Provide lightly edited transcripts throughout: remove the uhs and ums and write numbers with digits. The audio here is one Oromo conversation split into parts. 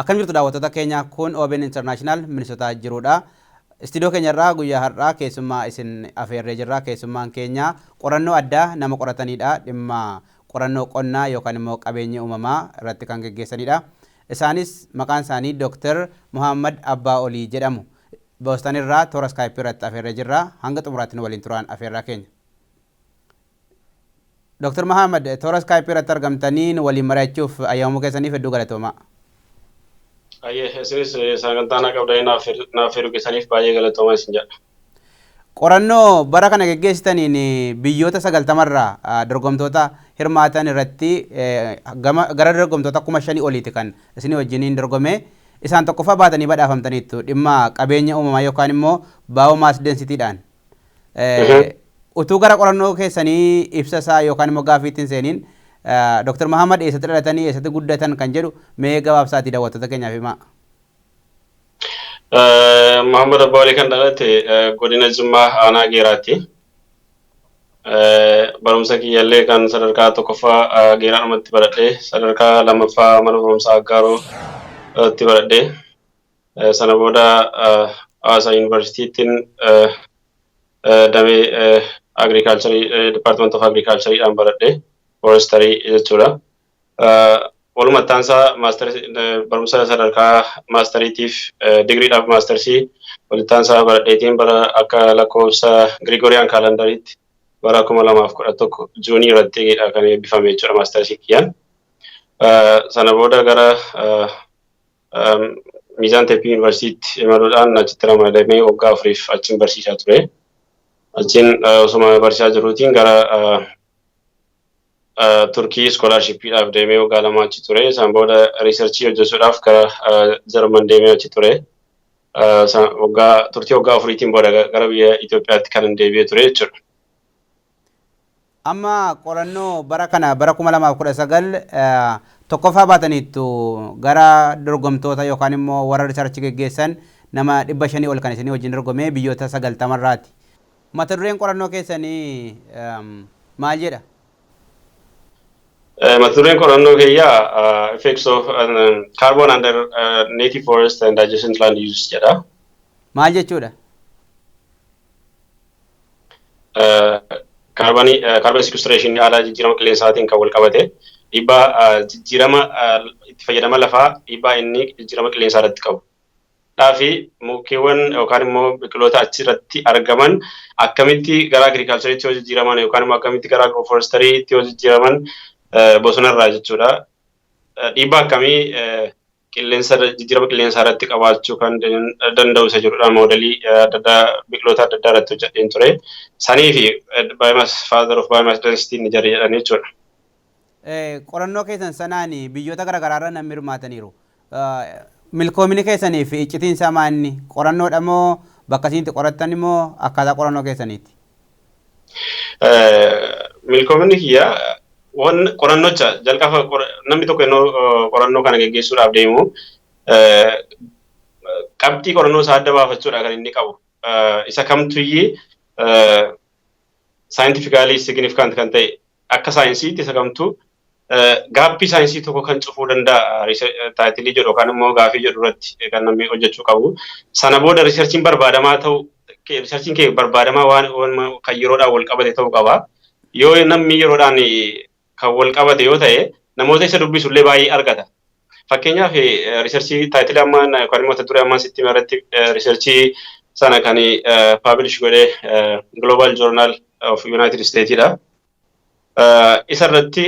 Akkam jirtu daawwattoota keenya kun OBN International Minnesota jirudha. Istiidiyoo keenyarraa guyyaa har'aa keessummaa isin afeerree jirra. Keessummaan keenya qorannoo addaa nama qoratanidha. Dhimma qorannoo qonnaa yookaan immoo qabeenya uumamaa irratti kan gaggeessanidha. Isaanis maqaan isaanii Dr.Mahammad Abbaa Olii jedhamu. Boostan irraa toora Skype irratti afeerree jirra. Hanga xumuraatti waliin turaan afeerraa keenya. Dr. Mahammad toora Skype irratti argamtanii waliin mari'achuuf ayyaamuu keessaniif hedduu galatoomaa. Isinis sagantaan qabdanii naaf hedduu keessaniif baay'ee galatoomaa isin jedha. Qorannoo bara kana gaggeessitaniin biyyoota 90 dorgomtoota hirmaatan irratti gara dorgomtoota 5,000 oliiti kan isin wajjiniin dorgome. Isaan tokkoffaa baatanii badhaafamtaniittu dhimma qabeenya uumamaa yookaan immoo baayomaas densitiidhaan. Utuu gara qorannoo keessanii ibsa isaa yookaan immoo gaaffiitiin seeniin Dr. Mahammad eessatti dhalatanii eessatti guddatan kan jedhu mee gabaabsaatii daawwattoota keenyaaf himaa. Mahammad Abbaa Olii kan dhalate godina Jimmaa aanaa Geeraatti. Barumsa kiyyaallee kan sadarkaa tokkoffaa Geeraadhumatti baradhee sadarkaa lammaffaa mana barumsaa Aggaaroo itti baradhee sana booda Hawaasa Yuunivarsiitiitiin damee agriikaalcharii Department of Agriikaalchariidhaan baradhee forestarii jechuudha. Walumaa taansaa barumsa sadarkaa maastariitiif digriidhaaf maastarsii walittaansaa baradheetiin bara akka lakkoofsa Girigooriyaan kaalendariitti bara 2011 Juunii irratti kan eebbifame jechuudha maastarsii kiyyaan. Sana booda gara Miizaan Teeppii Yuunivarsiitii imaluudhaan achitti ramadamee waggaa 4 achiin barsiisaa ture. Achiin osuma barsiisaa jiruutiin gara Turkii skoolarshippiidhaaf deemee waggaa 2 achi ture. Isaan booda riisarchii hojjechuudhaaf gara Jarman deemee achi ture. Turtii waggaa 4tiin booda gara biyya Itoophiyaatti kan deebi'ee ture jechuudha. Amma qorannoo bara kana bara 2019 tokkoffaa baataniittu gara dorgomtoota yookaan immoo warra riisarchii gaggeessan nama 500 ol kan isinii wajjin dorgomee biyyoota 90 irraati. Mata dureen qorannoo keessanii maal jedha? Mata dureen qorannoo kiyyaa effects of carbon under native forest and adjacent land use jedha. Maal jechuudha? Carbon sequestration haala jijjiirama qilleensaatiin kan wal qabate dhiibbaa jijjiirama itti fayyadama lafaa dhiibbaa inni jijjiirama qilleensaa irratti qabu. Dhaafi mukkeewwan yookaan immoo biqiloota achirratti argaman akkamitti gara agriikaalchariitti yoo jijjiiraman yookaan immoo akkamitti gara agroforestariitti yoo jijjiiraman bosonarraa jechuudha. Dhiibbaa akkamii jijjiirama qilleensaa irratti qabaachuu kan danda'u isa jedhudha. Moodelii adda addaa biqiloota adda addaa irratti hojjedheen ture. Sanii fi father of biomass density ni jarri jedhanii jechuudha. Qorannoo keessan sanaan biyyoota garaagaraarra namni hirmaataniiru. Milkoomini keessanii fi iccitiin isaa maanni qorannoodha moo bakka isin qorattan immoo akkaataa qorannoo keessaniiti? Milkoomini kiyyaa qorannocha jalqaba namni tokko yeroo qorannoo kana gaggeessuudhaaf deemu qabxii qorannoo isaa adda baafachuudha kan inni qabu. Isa kamtuyyii saayintifikaalii signifikant kan ta'e akka saayinsiitti isa kamtu gaaffii saayinsii tokko kan cufuu danda'a taayitilii jedhu yookaan immoo gaaffii jedhu irratti kan namni hojjechuu qabu. Sana booda riisarchiin barbaadamaa ta'u riisarchiin kee barbaadamaa waan kan yeroodhaan wal qabate ta'uu qaba. Yoo namni yeroodhaan kan wal qabate yoo ta'e namoota isa dubbisullee baay'ee argata. Fakkeenyaaf riisarchii taayitilii ammaan yookaan immoo mata duree ammaan sitti irratti riisarchii sana kan publish godhee Global Journal of United States'dha. Isa irratti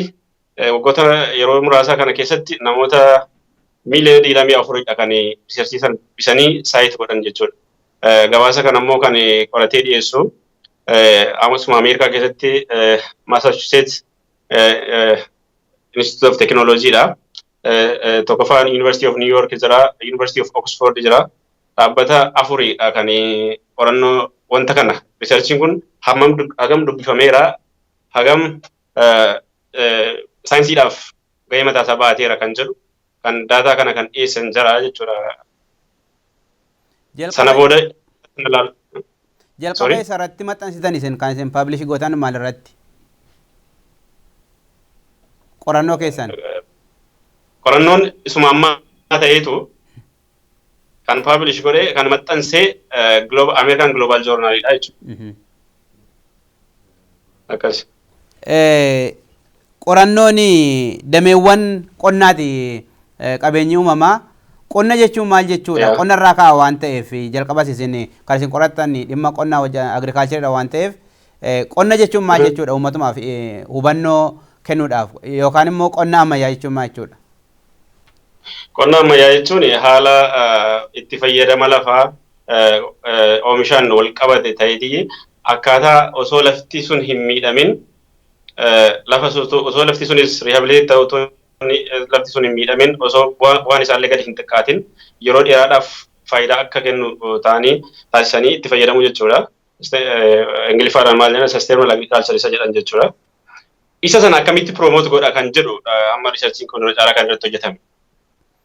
waggoota yeroo muraasaa kana keessatti namoota miiliyoona 24dha kan riisarchii sana bisanii saayit godhan jechuudha. Gabaasa kana immoo kan qoratee dhiyeessu amasuma Ameerikaa keessatti Massachusetts Institute of Technology'dha. Tokkoffaan University of New York jira, University of Oxford jira. Dhaabbata afuridha kan qorannoo wanta kana. Riisarchiin kun hagam dubbifameera, hagam saayinsiidhaaf gahee mataa isaa baateera kan jedhu kan daataa kana kan dhiyeessan jira jechuudha. Sana booda jalqaba isa irratti maxxansitan isin kan isin paablish gootan maal irratti? Qorannoo keessan. Qorannoon isuma amma ta'eetu kan publish godhe kan maxxansee American Global Journal dha jechuudha. Akkas. Qorannoon dameewwan qonnaati qabeenyi uumamaa. Qonna jechuun maal jechuudha? Qonna irraa ka'aa waan ta'eef jalqabas isin kan isin qorattan dhimma qonnaa agriikaalcharidha waan ta'eef qonna jechuun maal jechuudha? Uummatumaaf hubannoo kennuudhaaf yookaan immoo qonna ammayyaa jechuun maal jechuudha? Qonna ammayyaa jechuun haala itti fayyadama lafaa oomishaan wal qabate ta'eetii akkaataa osoo lafti sun hin miidhamin osoo lafti sunis rehabiliteet ta'u lafti sun hin miidhamin osoo waan isaallee gadi hin xiqqaatin yeroo dheeraadhaaf faayidaa akka kennu ta'anii taasisanii itti fayyadamuu jechuudha. Ingiliffaadhaan maal jedhan sustainable agriculture isa jedhan jechuudha. Isa sana akkamitti promote godha kan jedhu amma riisarchiin kun caalaa kan irratti hojjetame.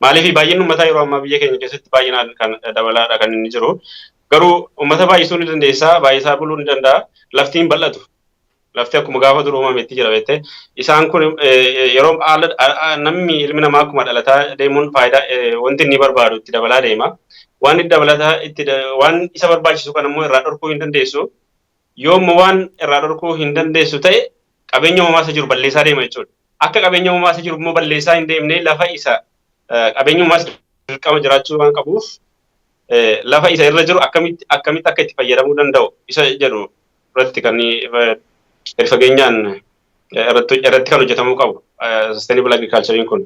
Maaliif baay'inni uummataa yeroo ammaa biyya keenya keessatti baay'inaan kan dabalaadha kan inni jiru. Garuu uummata baay'isuu ni dandeessa, baay'isaa buluu ni danda'a, lafti hin bal'atu. Lafti akkuma gaafa dur uumametti jira beekte. Isaan kun yeroo namni ilmi namaa akkuma dhalataa deemuun faayidaa wanti inni barbaadu itti dabalaa deema. Waan itti dabalataa waan isa barbaachisu kan immoo irraa dhorkuu hin dandeessu. Yoommoo waan irraa dhorkuu hin dandeessu ta'e qabeenya uumamaa isa jiru balleessaa deema jechuudha. Akka qabeenya uumamaa isa jiru immoo balleessaa hin deemnee lafa isa qabeenya uumamaa dirqama jiraachuu waan qabuuf lafa isa irra jiru akkamitti akka itti fayyadamuu danda'u isa jedhu irratti kan fageenyaan irratti kan hojjetamuu qabu sustainable agriculture kun.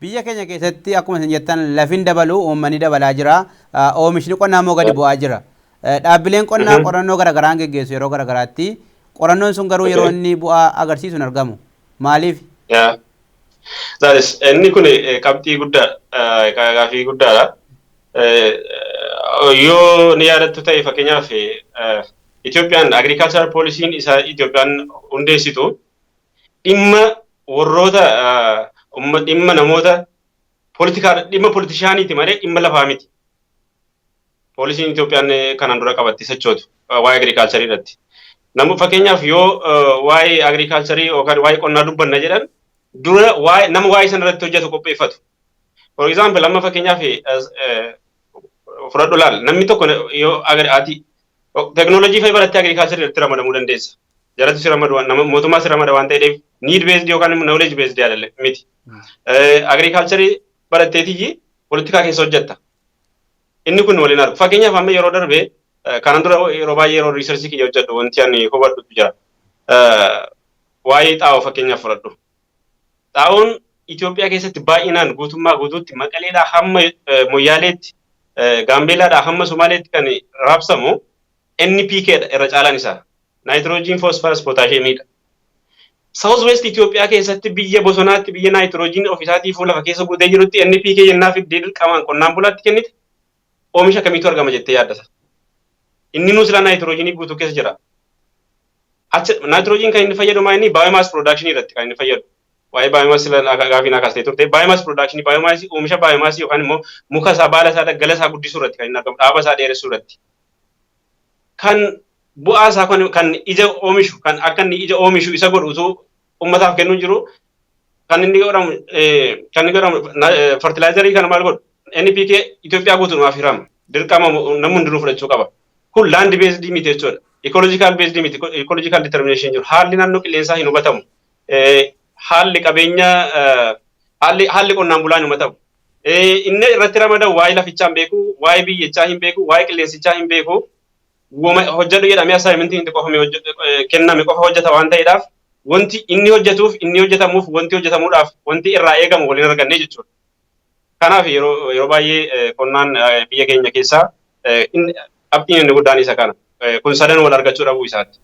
Biyya keenya keessatti akkuma isin jettan lafin dabalu uummanni dabalaa jira. Oomishni qonnaa immoo gadi bu'aa jira. Dhaabbileen qonnaa qorannoo garaagaraan geggeessu yeroo garaagaraatti. Qorannoon sun garuu yeroo inni bu'aa agarsiisu hin argamu. Maaliif? Inni kun qabxii guddaadha. Gaaffii guddaadha. Yoo ni yaadattu ta'e fakkeenyaaf Itoophiyaan agricultural policy'n isa Itoophiyaan hundeessitu dhimma warroota dhimma namoota dhimma politishaaniiti malee dhimma lafaa miti. Poolisiin Itoophiyaan kanaan dura qabatti sochootu waa'ee agriculture irratti. Fakkeenyaaf yoo waa'ee agriculture yookaan waa'ee qonnaa dubbanna jedhan dura nama waa'ee sana irratti hojjetu qopheeffatu. For example amma fakkeenyaaf fudhadhu laal namni tokko yoo ati teknoolojii fa'i barattee agriculture irratti ramadamuu dandeessa. Jalatti si ramadu mootummaa si ramada waan ta'eef need based yookaan knowledge based yaadalle miti. Agriculture baratteetii politikaa keessa hojjetta. Inni kun waliin argu. Fakkeenyaaf amma yeroo darbe kanan dura yeroo baay'ee yeroo researchii kiyya hojjedhu wanti ani hubadhu jira. Waa'ee xaa'oo fakkeenyaaf fudhadhu. Xaa'oon Itoophiyaa keessatti baay'inaan guutummaa guutuutti Maqaleedhaa hamma Moyyaaleetti Gaambeelaadhaa hamma Somaaleetti kan raabsamu NPKdha irra caalaan isaa. Nitrogen, phosphorus, potassiumidha. South West Itoophiyaa keessatti biyya bosonaatti biyya nitrogen ofisaatii fuula lafa keessa guutee jirutti NPK jennaa fi dirqamaan qonnaan bulaatti kennite oomisha kamiitu argama jettee yaaddata. Inni nu sila nitrogenii guutuu keessa jira. Nitrogen kan inni fayyadu maa inni biomass production irratti kan inni fayyadu. Waa'ee biomass sila gaaffii naa kaastee turte biomass production oomisha biomass yookaan immoo muka isaa baala isaa daggala isaa guddisuu irratti kan inni argamu dhaaba isaa dheeressuu irratti. Kan bu'aa isaa kan ija oomishu kan akka inni ija oomishu isa godhutu ummataaf kennuu jiru kan inni godhamu fertilizerii kana maal godhu NPK Itoophiyaa guutuudhaaf hirama dirqama namni hundinuu fudhachuu qaba. Kun land based miti jechuudha. Ecological based miti ecological determination jiru. Haalli naannoo qilleensaa hin hubatamu. Haalli qabeenya haalli qonnaan bulaan hin hubatamu. Inni irratti ramadan waa'ee lafichaa hin beeku, waa'ee biyyichaa hin beeku, waa'ee qilleensichaa hin beeku. Hojjedhu jedhamee assaayimentiin kenname qofa hojjeta waan ta'eedhaaf wanti inni hojjetuuf inni hojjetamuuf wanti hojjetamuudhaaf wanti irraa eegamu waliin arganne jechuudha. Kanaaf yeroo baay'ee qonnaan biyya keenya keessaa qabxiin inni guddaan isa kana. Kun sadan wal argachuu dhabuu isaati.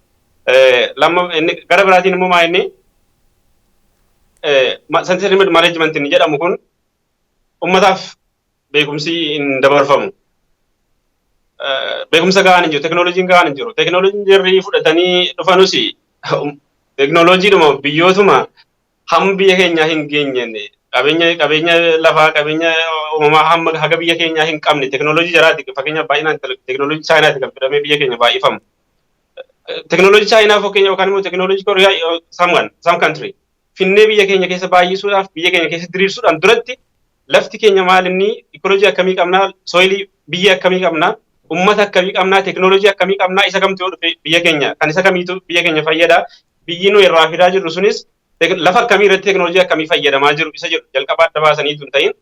Gara biraatiin immoo maa inni sensitive management inni jedhamu kun ummataaf beekumsi hin dabarfamu. Beekumsa gahaan hin jiru, teknooloojiin gahaan hin jiru. Teknooloojiin jirrii fudhatanii dhufanus teknooloojiidhuma biyyootuma hamma biyya keenyaa hin geenye qabeenya lafaa qabeenya uumamaa hamma haga biyya keenyaa hin qabne teknooloojii jaraati fakkeenyaaf baay'inaan teknooloojii chaayinaati kan fidamee biyya keenya baay'ifamu. Teknooloojii chaayinaa fakkeenya yookaan immoo teknooloojii kooriyaa some country finnee biyya keenya keessa baay'isuudhaaf biyya keenya keessa diriirsuudhaan duratti lafti keenya maal inni ikoloojii akkamii qabnaa, soilii biyya akkamii qabnaa, ummata akkamii qabnaa, teknooloojii akkamii qabnaa, isa kamtu yoo dhufe biyya keenya kan isa kamiitu biyya keenya fayyada. Biyyi nu irraa fidaa jirru sunis lafa akkamii irratti teknooloojii akkamii fayyadamaa jiru isa jedhu jalqabaa adda baasanii tun ta'in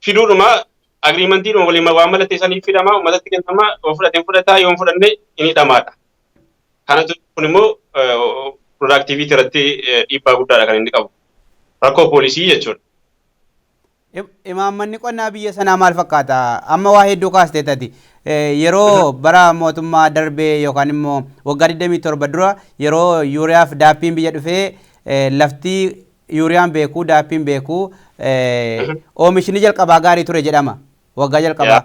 fiduudhuma agriimantiidhuma waliin waan mallatteessanii fidamaa uummatatti kennamaa yoo fudhateen fudhataa yoo fudhanne inni dhamaadha. Kanatu kun immoo productivity irratti dhiibbaa guddaadha kan inni qabu. Rakkoo poolisii jechuudha. Imaammanni qonnaa biyya sanaa maal fakkaata? Amma waa hedduu kaastee tati. Yeroo bara mootummaa darbee yookaan immoo waggaa 27 dura yeroo yuuriyaaf daappiin biyya dhufee lafti yuuriyaan beekuu daappiin beekuu oomishni jalqabaa gaarii ture jedhama. Waggaa jalqabaa.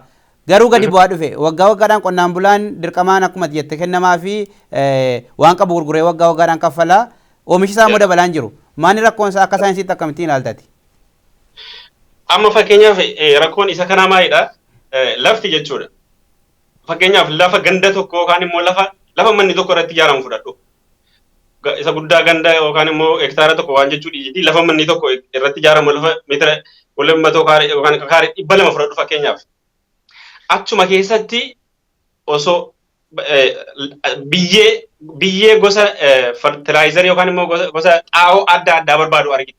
Garuu gadi bu'aa dhufe waggaa waggaadhaan qonnaan bulaan dirqamaan akkuma jette kennamaa fi waan qabu gurguree waggaa waggaadhaan kaffalaa oomishi isaa immoo dabalaan jiru. Maani rakkoon isaa akka saayinsiitti akkamittiin ilaaltati? Amma fakkeenyaaf rakkoon isa kanaa maalidha? Lafti jechuudha. Fakkeenyaaf lafa ganda tokko yookaan immoo lafa manni tokko irratti ijaaramu fudhadhu. Isa guddaa ganda yookaan immoo hektaara tokko waan jechuu dhiisiti lafa manni tokko irratti ijaaramu lafa meetira 200 yookaan kaarii 200 fudhadhu fakkeenyaaf. Achuma keessatti osoo biyyee gosa fertilizer yookaan immoo gosa xaa'oo adda addaa barbaadu argina.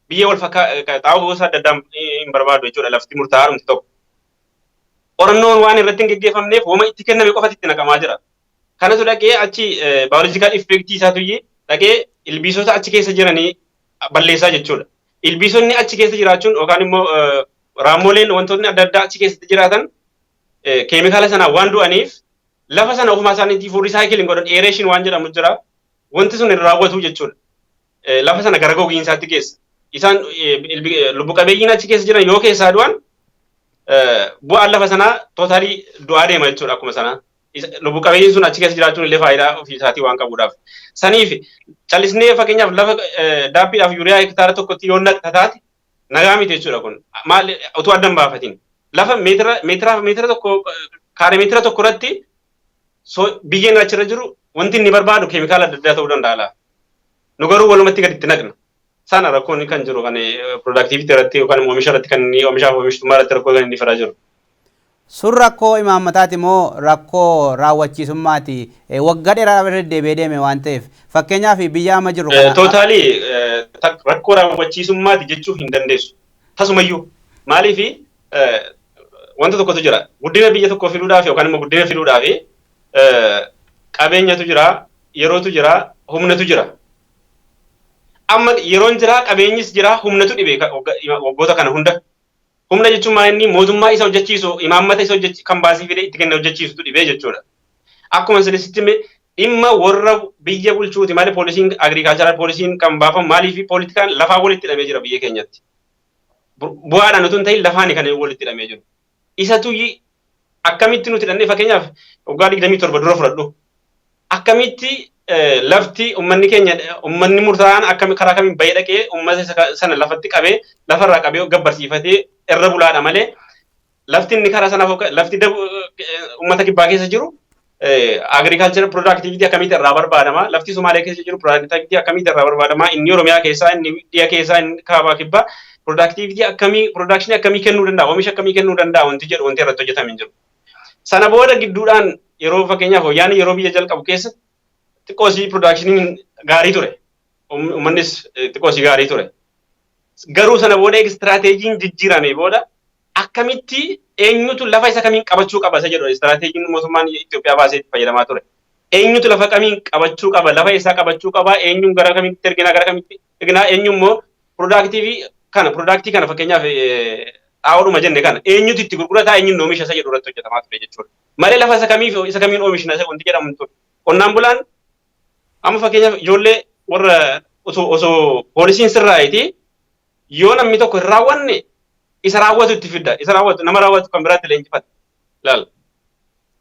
Biyyee wal fakkaatu xaa'oo gosa adda addaa hin barbaadu jechuudha lafti murtaa'aa tokko. Qorannoon waan irratti hin gaggeeffamneef hooma itti kenname qofatti itti naqamaa jira. Kanatu dhaqee achi biological effect isaatu dhaqee ilbiisota achi keessa jiranii balleessaa jechuudha. Ilbiisonni achi keessa jiraachuun yookaan immoo raammoleen wantoonni adda addaa achi keessatti jiraatan keemikaala sanaan waan du'aniif lafa sana ofumaa isaaniitiif risaayikiliin godhan eereeshin waan jedhamu jira. Wanti sun hin raawwatu jechuudha. Lafa sana gara gogiinsaatti geessa. Isaan lubbu qabeeyyiin achi keessa jiran yoo keessaa du'an bu'aan lafa sanaa tootaalii du'aa deema jechuudha akkuma sanaa. Lubbu qabeeyyiin sun achi keessa jiraachuun illee faayidaa ofii isaatii waan qabuudhaaf. Saniif callisnee fakkeenyaaf lafa daabbiidhaaf yuuriyaa hektaara tokkotti yoo naqxa taate nagaa miti jechuudha kun. Maal utuu adda hin baafatiin. Lafa meetira tokko kaaree meetira tokko irratti biyyeen achirra jiru wanti inni barbaadu keemikaala adda addaa ta'uu danda'a. Nu garuu walumatti gaditti naqna. Sana rakkoon kan jiru kan productivity irratti yookaan oomisha irratti kan inni oomishaaf oomishtummaa irratti rakkoo kan inni fidaa jiru. Sun rakkoo imaammataati moo rakkoo raawwachiisummaati? Waggaa dheeraa irra deebi'ee deeme waan ta'eef fakkeenyaaf biyya amma jiru kana. Tootaalii rakkoo raawwachiisummaati jechuu hin dandeessu. Tasumayyuu maaliif wanta tokkotu jira. Guddina biyya tokkoo fiduudhaaf yookaan immoo guddina fiduudhaaf qabeenyatu jira, yerootu jira, humnatu jira. Amma yeroon jira, qabeenyis jira, humnatu dhibe waggoota kana hunda. Humna jechuun maal inni mootummaa isa hojjechiisu, imaammata isa kan baasii fide itti kenne hojjechiisutu dhibee jechuudha. Akkuma sirriitti dhimma warra biyya bulchuuti maali poolisiin agriikaalcharal poolisiin kan baafamu maaliif poolitikaan lafaa walitti hidhamee jira biyya keenyatti. Bu'aadhaan utuu hin ta'in lafaan kan walitti hidhamee jiru. Isatu akkamitti nuti hidhannee fakkeenyaaf waggaa 27 dura fudhadhu. Akkamitti lafti uummanni murtaa'aan karaa kamiin bahee dhaqee uummata sana lafatti qabee lafarraa qabee gabbarsiifatee irra bulaadha malee lafti inni karaa sanaaf lafti uummata kibbaa keessa jiru agriikaalcharal productivity akkamitti irraa barbaadama lafti Somaaliyaa keessa jiru productivity akkamitti irraa barbaadama inni Oromiyaa keessaa inni dhiya keessaa inni kaabaa kibbaa productivity production akkamii kennuu danda'a oomisha akkamii kennuu danda'a wanti jedhu wanti irratti hojjetamee hin jiru. Sana booda gidduudhaan yeroo fakkeenyaaf hooyyaan yeroo biyya jalqabu keessa xiqqoosii productioniin gaarii ture. Uummannis xiqqoosii gaarii ture. Garuu sana booda istiraateejiin jijjiirame booda akkamitti eenyutu lafa isa kamiin qabachuu qaba isa jedhu istiraateejiin mootummaan Itoophiyaa baasee itti fayyadamaa ture. Eenyutu lafa kamiin qabachuu qaba lafa isaa qabachuu qaba eenyuun gara kamitti erginaa gara kamitti erginaa eenyuun immoo productii kana fakkeenyaaf xaa'oodhuma jenne kana eenyutu itti gurgurataa eenyuun oomisha isa jedhu irratti hojjetamaa ture jechuudha. Malee lafa isa kamiin oomishna isa wanti jedhamu ture. Qonnaan bulaan amma fakkeenyaaf ijoollee warra osoo poolisiin sirraa'eeti yoo namni tokko hin raawwanne isa raawwatu itti fidda isa raawwatu nama raawwatu kan biraatti leenjifata. Laal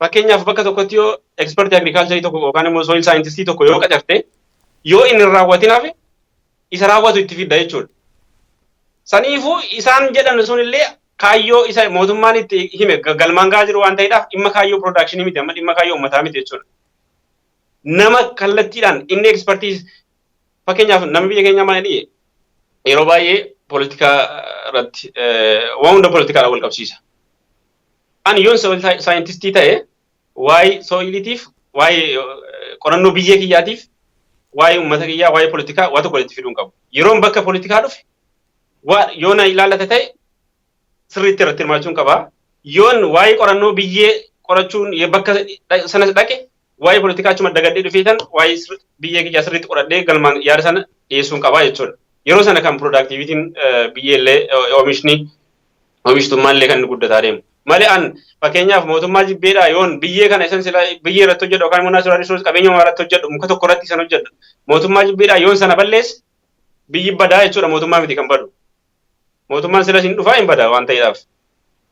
fakkeenyaaf bakka tokkotti yoo ekspertii agriikaalcharii tokko yookaan immoo soil saayintistii tokko yoo qacarte yoo inni hin raawwatinaaf isa raawwatu itti fidda jechuudha. Saniifuu isaan jedhan sunillee kaayyoo isa mootummaan itti hime galmaan gahaa jiru waan ta'eedhaaf dhimma kaayyoo piroodakshinii miti amma dhimma kaayyoo uummataa miti jechuudha. Nama kallattiidhaan inni ekspertiis fakkeenyaaf nama biyya keenya maalidhi yeroo baay'ee politikaa irratti waan hunda politikaadhaan wal qabsiisa. Ani yoon saayintistii ta'e waa'ee sooyiliitiif, waa'ee qorannoo biyya kiyyaatiif, waa'ee uummata kiyyaa, waa'ee politikaa waa tokko walitti fiduun qabu. Yeroon bakka politikaa dhufe yoon ilaallate ta'e sirriitti irratti hirmaachuun qaba. Yoon waa'ee qorannoo biyyee qorachuun bakka sanas dhaqe waa'ee politikaa achuma dagadhee dhufeetan waa'ee biyyee kiyyaa sirriitti qoradhee galmaan yaada sana dhiyeessuun qaba jechuudha. Yeroo sana kan productivitiin biyyeellee oomishtummaan illee kan inni guddataa deemu. Malee an fakkeenyaaf mootummaa jibbeedhaa yoon biyyee kana isan sila biyyee irratti hojjedhu yookaan immoo naasuraa riisoos qabeenya uumamaa irratti hojjedhu muka tokko irratti isan hojjedhu mootummaa jibbeedhaa yoon sana balleesse biyyi badaa jechuudha mootummaa miti kan badu. Mootummaan sila siin dhufaa hin badaa waan ta'eedhaaf.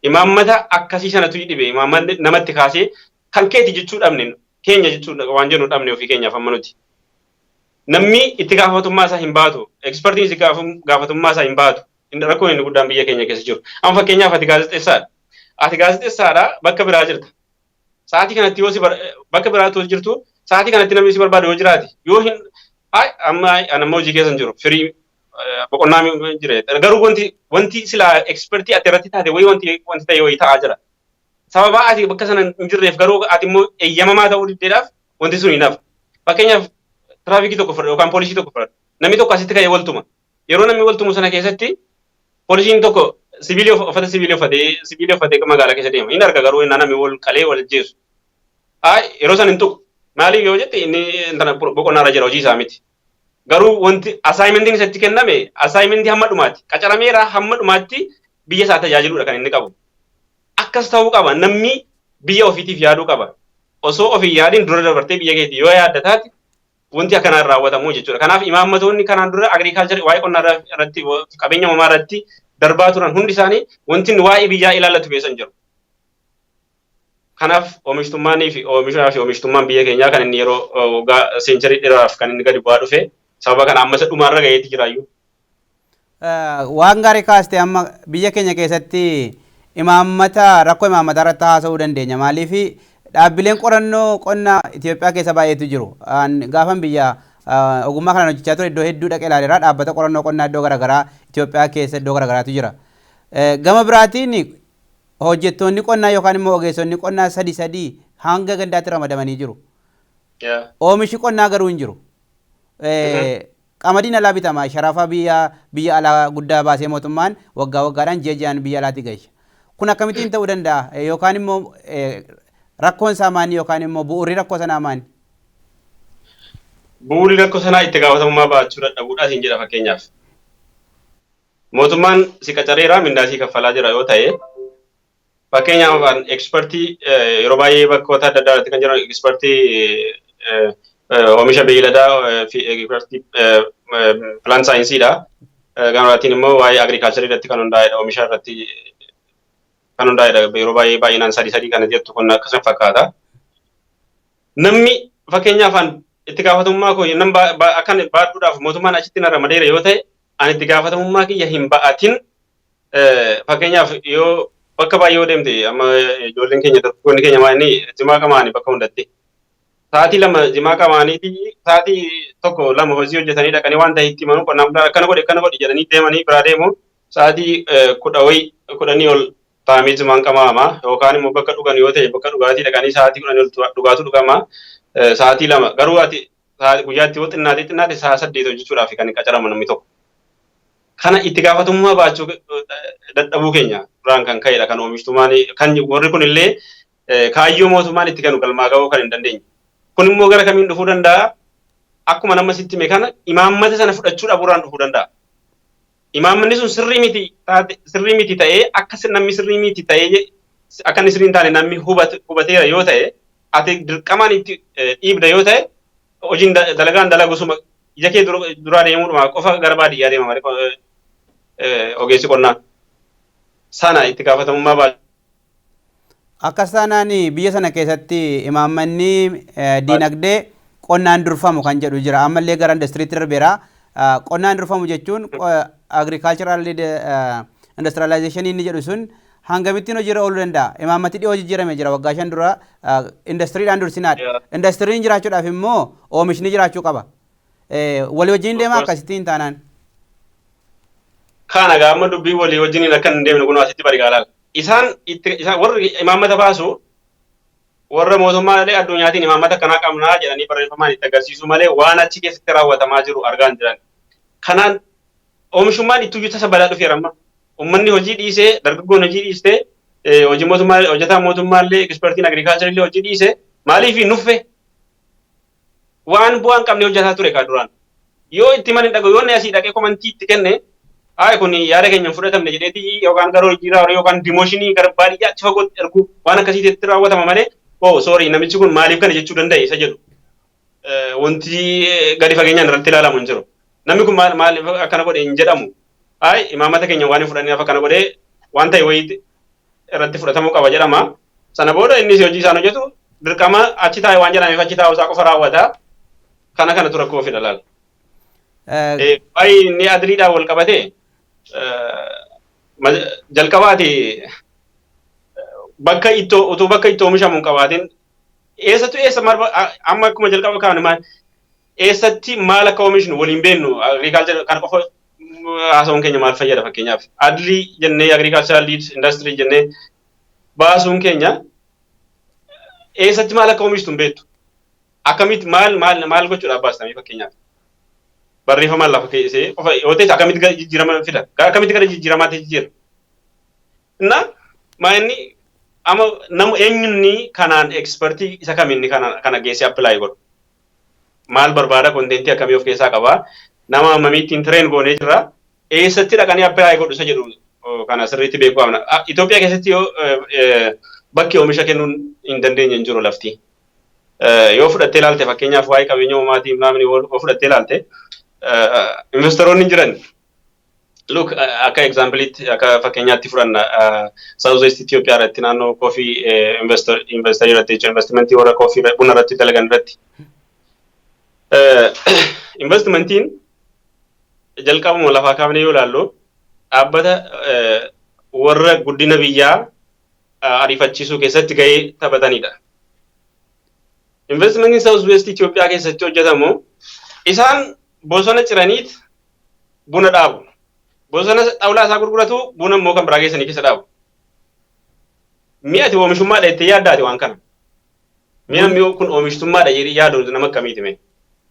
Imaammata akkasii sanatu dhibe imaammanni namatti kaasee kan keeti jechuu dhabne keenya jechuudha waan jennu dhabne ofii keenyaaf amma nuti. Namni itti gaafatamummaa isaa hin baatu, ekspertiin itti gaafatamummaa isaa hin baatu. Rakkoon inni guddaan biyya keenya keessa jiru. Amma fakkeenyaaf ati gaazexeessaadha. Ati gaazexeessaadha bakka biraa jirta. Sa'aatii kanatti yoo bakka biraatti yoo jirtu sa'aatii kanatti namni si barbaadu yoo jiraate yoo hin amma hojii keessa hin jiru firii boqonnaa jira. Garuu wanti silaa ekspertii ati irratti taate wanti ta'e wayii ta'aa jira. Sababa ati bakka sana hin jirreef garuu ati immoo eeyyamamaa ta'uu diddeedhaaf wanti sun hin hafu. Fakkeenyaaf tiraafikii tokko fudhadhu yookaan poolisii tokko fudhadhu. Namni tokko asitti ka'ee waltuma. Yeroo namni waltumu sana keessatti poolisiin tokko uffata sibiilii uffatee magaalaa keessa deema. Inni arga garuu namni wal qalee wal ajjeesu. Yeroo sana hin tuqu. Maaliif yoo jette inni boqonnaa irra jira hojii isaa miti. Garuu wanti asaayimentiin isatti kenname asaayimentii hamma dhumaatti qacarameera hamma dhumaatti biyya isaa tajaajiluudha kan inni qabu. Akkas ta'uu qaba namni biyya ofiitiif yaaduu qaba. Osoo ofii yaadiin dura dabartee biyya keetii yoo yaadda taate wanti akkanaan raawwatamu jechuudha. Kanaaf imaammatoonni kanaan dura agriikaalcharii waa'ee qonnaa irratti qabeenya uumamaa irratti darbaa turan hundi isaanii wanti waa'ee biyyaa ilaallatu keessan jiru. Kanaaf oomishtummaanii fi oomishtummaan biyya keenyaa kan inni yeroo seencharii dheeraaf kan inni gadi bu'aa dhufe sababa kana ammas dhumaarra gaheetti jiraayyuu. Waan gaarii kaaste amma biyya keenya keessatti rakkoo imaammataa irratti haasa'uu dandeenya. Maaliif dhaabbileen qorannoo qonnaa Itoophiyaa keessa baay'eetu jiru. Gaafan biyya ogummaa kanaan hojjechaa ture iddoo hedduu dhaqee ilaaleera. Dhaabbata qorannoo qonnaa iddoo garaagaraa Itoophiyaa keessa iddoo garaagaraatu jira. Gama biraatiin hojjettoonni qonnaa yookaan immoo ogeessonni qonnaa sadii hanga gandaatti ramadamanii jiru. Oomishi qonnaa garuu hin jiru. Qamadiin alaa bitama. Sharafa biyya alaa guddaa baasee mootummaan waggaadhaan ji'a biyya alaatti galcha. Kun akkamittiin ta'uu danda'a? Yookaan immoo rakkoon isaa maali yookaan immoo bu'uurri rakkoo sanaa maali? Bu'uurri rakkoo sanaa itti gaafatamummaa baachuu dadhabuudhaa siin jedha fakkeenyaaf. Mootummaan si qacareeraa mindaasii kaffalaa jira yoo ta'e fakkeenyaaf ekspertii yeroo baay'ee bakkoota adda addaatti kan jiran ekspertii oomisha beeyladaa fi ekspertii pilaan saayinsiidha. Gamaraatiin immoo waa'ee agriikaalcharii irratti kan hundaa'edha oomisha irratti kan hundaa'edha yeroo baay'inaan sadii kana jettu kun akkasuma fakkaata. Namni fakkeenyaaf itti gaafatamummaa koo akkan baadhuudhaaf mootummaan achitti na ramadeera yoo ta'e ani itti gaafatamummaa kiyya hin ba'atin fakkeenyaaf yoo bakka baay'ee yoo deemte amma ijoolleen keenya dargaggoonni keenya maanii jimaa qamaanii bakka hundatti. Sa'aatii lama jimaa qamaaniiti sa'aatii tokko lama hojii hojjetanii dhaqanii waan ta'e itti himanuu qonnaan bulaa akkana godhi jedhanii deemanii biraa deemu sa'aatii kudhanii ol taa'amee jimaan qamaama yookaan immoo bakka dhugan yoo ta'e bakka dhugaatii dhaqanii sa'aatii 10 ol dhugaatu dhugama sa'aatii lama garuu ati guyyaatti yoo xinnaate sa'a 8 hojjechuudhaaf kan qacaramu namni tokko. Kana itti gaafatamummaa baachuu dadhabuu keenya duraan kan ka'edha kan oomishtummaan kan warri kun illee kaayyoo mootummaan itti kennu galmaa ga'uu kan hin dandeenye. Kun immoo gara kamiin dhufuu danda'a? Akkuma nama sitti hime kana imaammata sana fudhachuu dhabuuraan dhufuu danda'a. Imaammanni sun sirrii miti ta'ee akka namni sirrii miti ta'ee akka inni sirrii hin taane namni hubateera yoo ta'e ati dirqamaan itti dhiibda yoo ta'e hojiin dalagaan dalagusuma ija kee duraa deemuudhuma qofa gara baadiyyaa deema malee ogeessi qonnaa sana itti gaafatamummaa baay'ee. Akka sanaan biyya sana keessatti imaammanni diinagdee qonnaan durfamu kan jedhu jira. Ammallee gara indastiriitti darbeera. Qonnaan durfamu jechuun agriikaalchiraal indastiriyaalaayzeeshinii inni jedhu sun hangamittiin hojiirra ooluu danda'a. Imaammatti dhiyoo jijjiirame jira waggaa 5 dura indastiriidhaan dursinaadha. Indastiriin jiraachuudhaaf immoo oomishni jiraachuu qaba. Walii wajjin deemaa akkasittiin taanaan. kana gaama dubbii walii wajjin akka hin deemne kun asitti bari gaalaal. Isaan warri imaammata baasu warra mootummaalee addunyaatiin imaammata kanaa qabnaa jedhanii barreeffamaan itti agarsiisu malee waan achi keessatti raawwatamaa jiru argaa hin jiran. Kanaan oomishummaan itti hojjeta sabalaa dhufeera amma. Uummanni hojii dhiisee dargaggoon hojii dhiistee hojii mootummaa hojjetaa mootummaallee ekspertiin agriikaalcharillee hojii dhiisee maaliif nuffe waan bu'aan qabne hojjetaa ture kaa duraan. Yoo itti mani dhago yoo asii dhaqee komantii itti kenne kun yaada keenya hin fudhatamne jedheeti yookaan garuu jijjiiraa yookaan dimooshinii gara baadiyyaatti fagootti ergu waan akkasiitti raawwatama malee sorry namichi kun maaliif kana jechuu danda'e isa jedhu wanti gadi fageenyaan irratti ilaalamu hin jiru. Namni kun maaliif akkana godhe hin jedhamu. Imaammata keenya waan hin fudhanneef akkana godhee waan ta'e wayii irratti fudhatamuu qaba jedhama. Sana booda innis hojii isaan hojjetu dirqama achi taa'e waan jedhameef achi taa'u isaa qofa raawwata. Kanatu rakkoo fida laala. Baay'ee inni adriidhaan wal qabatee jalqabaati utuu bakka itti oomishamu hin qabaatin eessa amma akkuma jalqaba kaa'an eessatti maal akka oomishnu waliin beennu agriikaalchar kan qofa haasawuun keenya maal fayyada fakkeenyaaf adlii jennee agriikaalcharal liid indastirii jennee baasuun keenya eessatti maal akka oomishtu hin beektu akkamitti maal gochuudhaaf baastamee fakkeenyaaf barreeffamaan lafa keessee qofa yoo ta'e akkamitti jijjiirama fida akkamitti gara jijjiiramaatti jijjiira. Inni amma nama eenyunni kanaan ekspertii isa kamiinni kana geessee appilaayi godhu. Maal barbaada kontentii akkamii of keessaa qabaa nama ammamiittiin tireen goonee jirra eessatti dhaqanii appilaayi godhu isa jedhu kana sirriitti beekuu qabna. Itoophiyaa keessatti yoo bakki oomisha kennuun hin dandeenye hin jiru lafti. Yoo fudhattee ilaalte fakkeenyaaf waa'ee qabeenya uumamaatiin namni yoo fudhattee ilaalte investoroonni jiran look akka exampleetti akka fakkeenyaatti fudhanna South West Ethiopia irratti naannoo koofii investor irratti jechuun investimentii warra koofii buna irratti dalagan irratti investimentiin jalqabuma lafaa kaafnee yoo ilaallu dhaabbata warra guddina biyyaa ariifachiisuu keessatti gahee taphatanidha. Investimentiin South West Ethiopia keessatti hojjetamu isaan bosona ciraniit buna dhaabu. Bosona xaawulaa isaa gurguratu buna immoo kan biraa geessanii keessa dhaabu. Mi'ati oomishtummaadha itti yaaddaati waan kana. Mi'a kun oomishtummaadha jedhee yaadu nama akkamiiti mee?